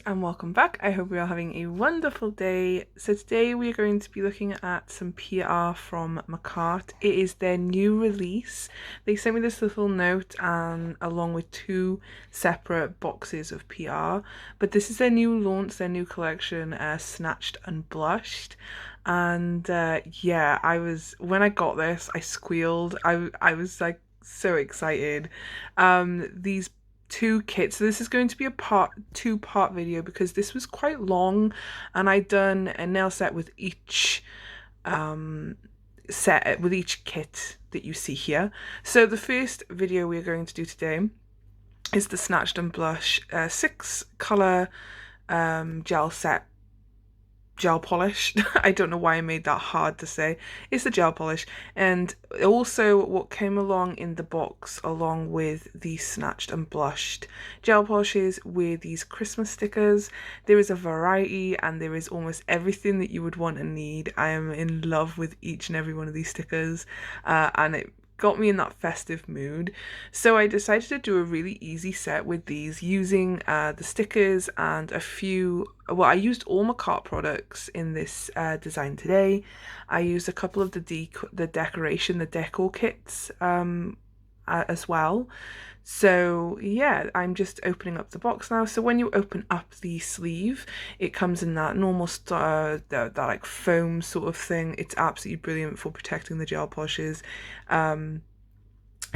and welcome back. I hope we are having a wonderful day. So today we are going to be looking at some PR from Makartts. It is their new release. They sent me this little note and along with two separate boxes of PR, but this is their new launch, their new collection, Snatched and Blushed. And yeah, when I got this, I squealed. I was like so excited. These two kits. So this is going to be a two-part video because this was quite long and I'd done a nail set with each kit that you see here. So the first video we're going to do today is the Snatched and Blush 6-color gel polish. I don't know why I made that hard to say. It's the gel polish. And also what came along in the box along with the Snatched and Blushed gel polishes were these Christmas stickers. There is a variety and there is almost everything that you would want and need. I am in love with each and every one of these stickers, and it got me in that festive mood. So I decided to do a really easy set with these using the stickers and I used all Makartts products in this design today. I used a couple of the decor kits as well. So yeah, I'm just opening up the box now. So when you open up the sleeve, it comes in that normal that like foam sort of thing. It's absolutely brilliant for protecting the gel polishes.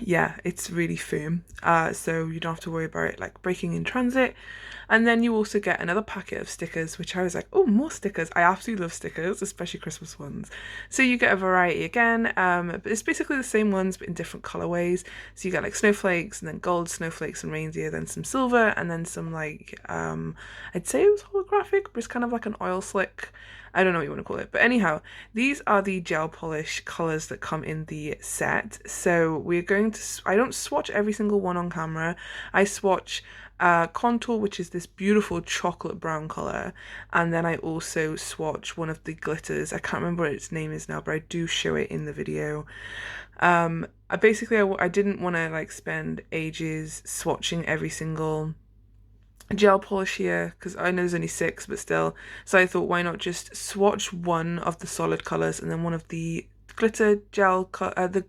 Yeah, it's really firm, so you don't have to worry about it like breaking in transit. And then you also get another packet of stickers, which I was like, oh, more stickers. I absolutely love stickers, especially Christmas ones. So you get a variety again, but it's basically the same ones but in different colorways. So you get like snowflakes and then gold snowflakes and reindeer, then some silver, and then some like I'd say it was holographic, but it's kind of like an oil slick. I don't know what you want to call it. But anyhow, these are the gel polish colors that come in the set. So we're going to, I don't swatch every single one on camera. I swatch Contour, which is this beautiful chocolate brown color. And then I also swatch one of the glitters. I can't remember what its name is now, but I do show it in the video. I didn't want to like spend ages swatching every single gel polish here because I know there's only 6, but still. So I thought, why not just swatch one of the solid colors and then one of the glitter gel the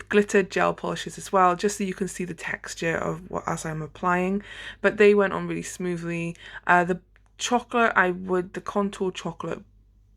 glitter gel polishes as well, just so you can see the texture of what as I'm applying. But they went on really smoothly. The contour chocolate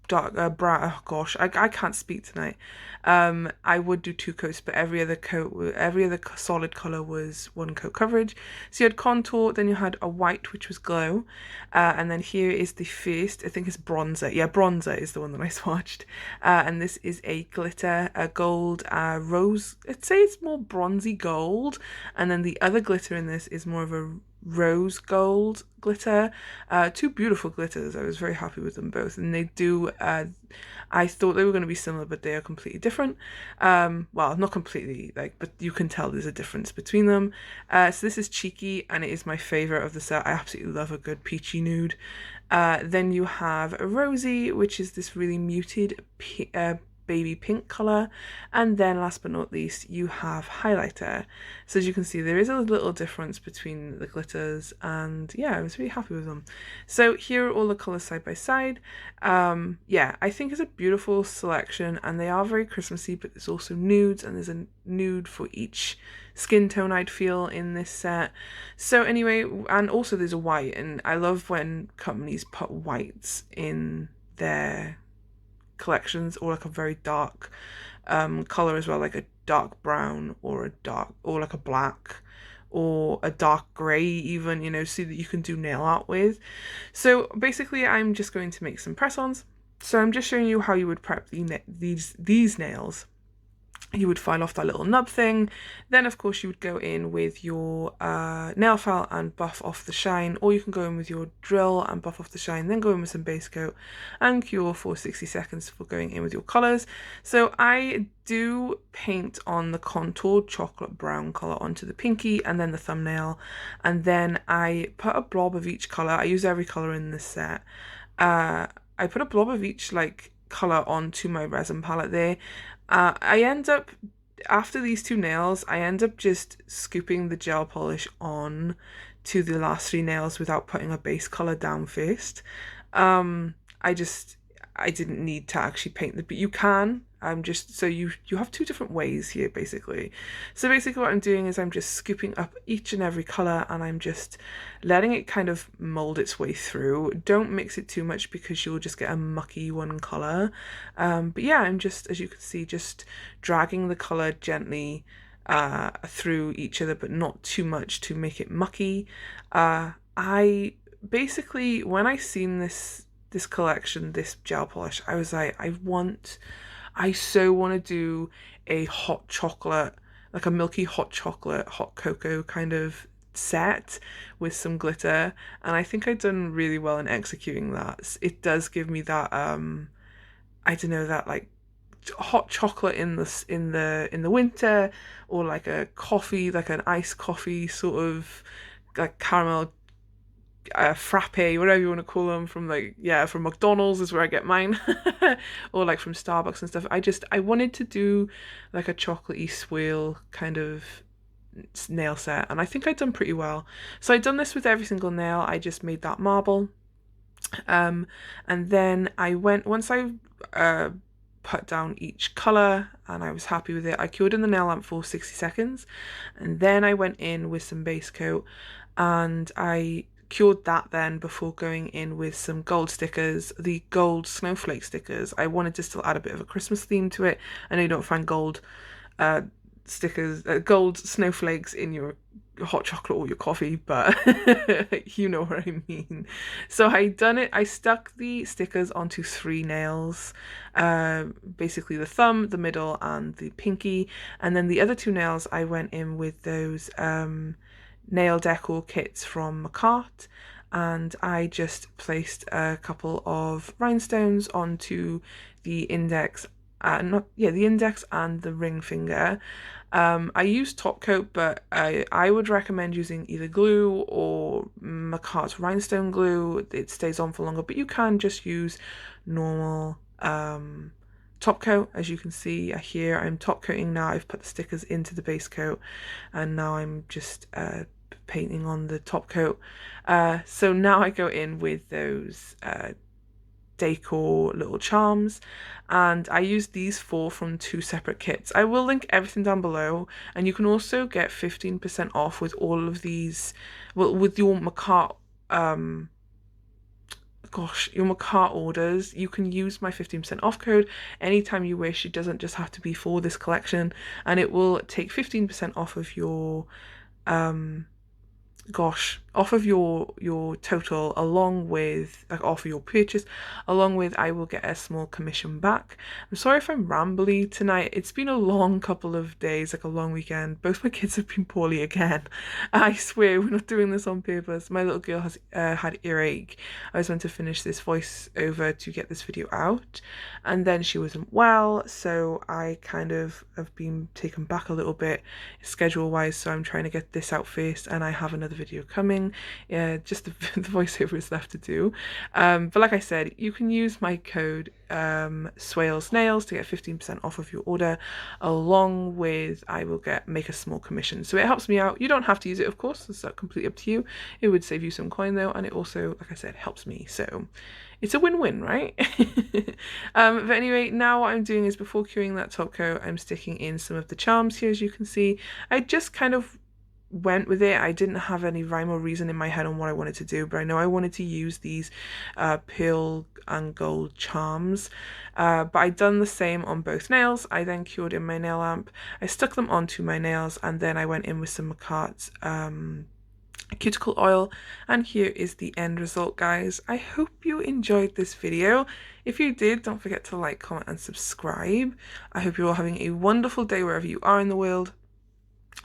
dark brown, oh gosh, I can't speak tonight. I would do 2 coats, but every other solid color was 1 coat coverage. So you had contour, then you had a white, which was glow, and then here is the first, I think it's bronzer. Yeah, bronzer is the one that I swatched, and this is a glitter, a gold rose. I'd say it's more bronzy gold, and then the other glitter in this is more of a rose gold glitter. 2 beautiful glitters. I was very happy with them both, and they do I thought they were going to be similar, but they are completely different. Well, not completely, like, but you can tell there's a difference between them. So this is Cheeky, and it is my favorite of the set. I absolutely love a good peachy nude. Then you have a Rosy, which is this really muted baby pink color, and then last but not least you have highlighter. So as you can see, there is a little difference between the glitters, and yeah, I was really happy with them. So here are all the colors side by side. Yeah, I think it's a beautiful selection, and they are very Christmassy, but there's also nudes, and there's a nude for each skin tone I'd feel in this set. So anyway, and also there's a white, and I love when companies put whites in their collections, or like a very dark color as well, like a dark brown or like a black or a dark gray even, you know, so that you can do nail art with. So basically I'm just going to make some press-ons. So I'm just showing you how you would prep these nails. You would file off that little nub thing, then of course you would go in with your nail file and buff off the shine, or you can go in with your drill and buff off the shine, then go in with some base coat and cure for 60 seconds for going in with your colours. So I do paint on the contour chocolate brown colour onto the pinky and then the thumbnail, and then I put a blob of each colour. I use every colour in this set. I put a blob of each like colour onto my resin palette there. I end up, after these 2 nails, I end up just scooping the gel polish on to the last three nails without putting a base color down first. Um, I just I didn't need to actually paint the, but you can. Just so you have two different ways here basically. So basically what I'm doing is I'm just scooping up each and every color and I'm just letting it kind of mold its way through. Don't mix it too much because you'll just get a mucky one color. But yeah, I'm just, as you can see, just dragging the color gently through each other, but not too much to make it mucky. I basically, when I seen this collection, this gel polish, I was like, I so want to do a hot chocolate, like a milky hot chocolate, hot cocoa kind of set with some glitter, and I think I've done really well in executing that. It does give me that I don't know, that like hot chocolate in the winter, or like a coffee, like an iced coffee sort of like caramel frappe, whatever you want to call them, from like, yeah, from McDonald's is where I get mine, or like from Starbucks and stuff. I wanted to do like a chocolatey swirl kind of nail set, and I think I'd done pretty well. So I'd done this with every single nail. I just made that marble, and then I went, once I put down each color and I was happy with it, I cured in the nail lamp for 60 seconds, and then I went in with some base coat and I cured that then before going in with some gold stickers, the gold snowflake stickers. I wanted to still add a bit of a Christmas theme to it. I know you don't find gold uh, stickers, gold snowflakes in your hot chocolate or your coffee, but you know what I mean. So I stuck the stickers onto three nails, basically the thumb, the middle, and the pinky, and then the other two nails I went in with those nail decor kits from Makartts, and I just placed a couple of rhinestones onto the index, the index and the ring finger. I use top coat, but I would recommend using either glue or Makartts rhinestone glue. It stays on for longer, but you can just use normal top coat. As you can see here, I'm top coating now. I've put the stickers into the base coat, and now I'm just painting on the top coat. So now I go in with those decor little charms, and I use these four from two separate kits. I will link everything down below, and you can also get 15% off with all of these, well, with your Makartts your Makartts orders. You can use my 15% off code anytime you wish. It doesn't just have to be for this collection, and it will take 15% off of your off of your total, along with, like, off of your purchase, along with, I will get a small commission back. I'm sorry if I'm rambly tonight. It's been a long couple of days, like a long weekend. Both my kids have been poorly again. I swear we're not doing this on purpose. My little girl has had earache. I was meant to finish this voiceover to get this video out, and then she wasn't well, so I kind of have been taken back a little bit schedule wise, so I'm trying to get this out first, and I have another video coming. Just the voiceover is left to do, but like I said, you can use my code Swales Nails to get 15% off of your order, along with, I will make a small commission, so it helps me out. You don't have to use it, of course, it's completely up to you. It would save you some coin though, and it also, like I said, helps me, so it's a win-win, right? But anyway, now what I'm doing is, before curing that top coat, I'm sticking in some of the charms here. As you can see, I just kind of went with it. I didn't have any rhyme or reason in my head on what I wanted to do, but I know I wanted to use these pearl and gold charms. But I'd done the same on both nails. I then cured in my nail lamp. I stuck them onto my nails, and then I went in with some Makartts cuticle oil, and here is the end result, guys. I hope you enjoyed this video. If you did, don't forget to like, comment, and subscribe. I hope you're all having a wonderful day wherever you are in the world.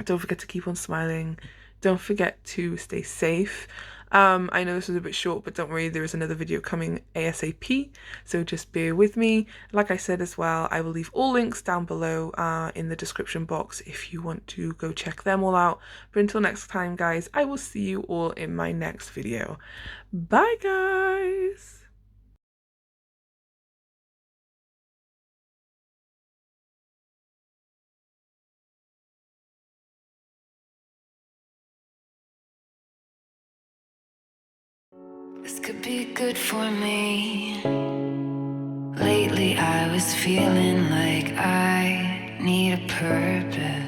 Don't forget to keep on smiling. Don't forget to stay safe. I know this was a bit short, but don't worry, there is another video coming ASAP, so just bear with me. Like I said as well, I will leave all links down below in the description box if you want to go check them all out. But until next time, guys, I will see you all in my next video. Bye, guys! This could be good for me. Lately I was feeling like I need a purpose.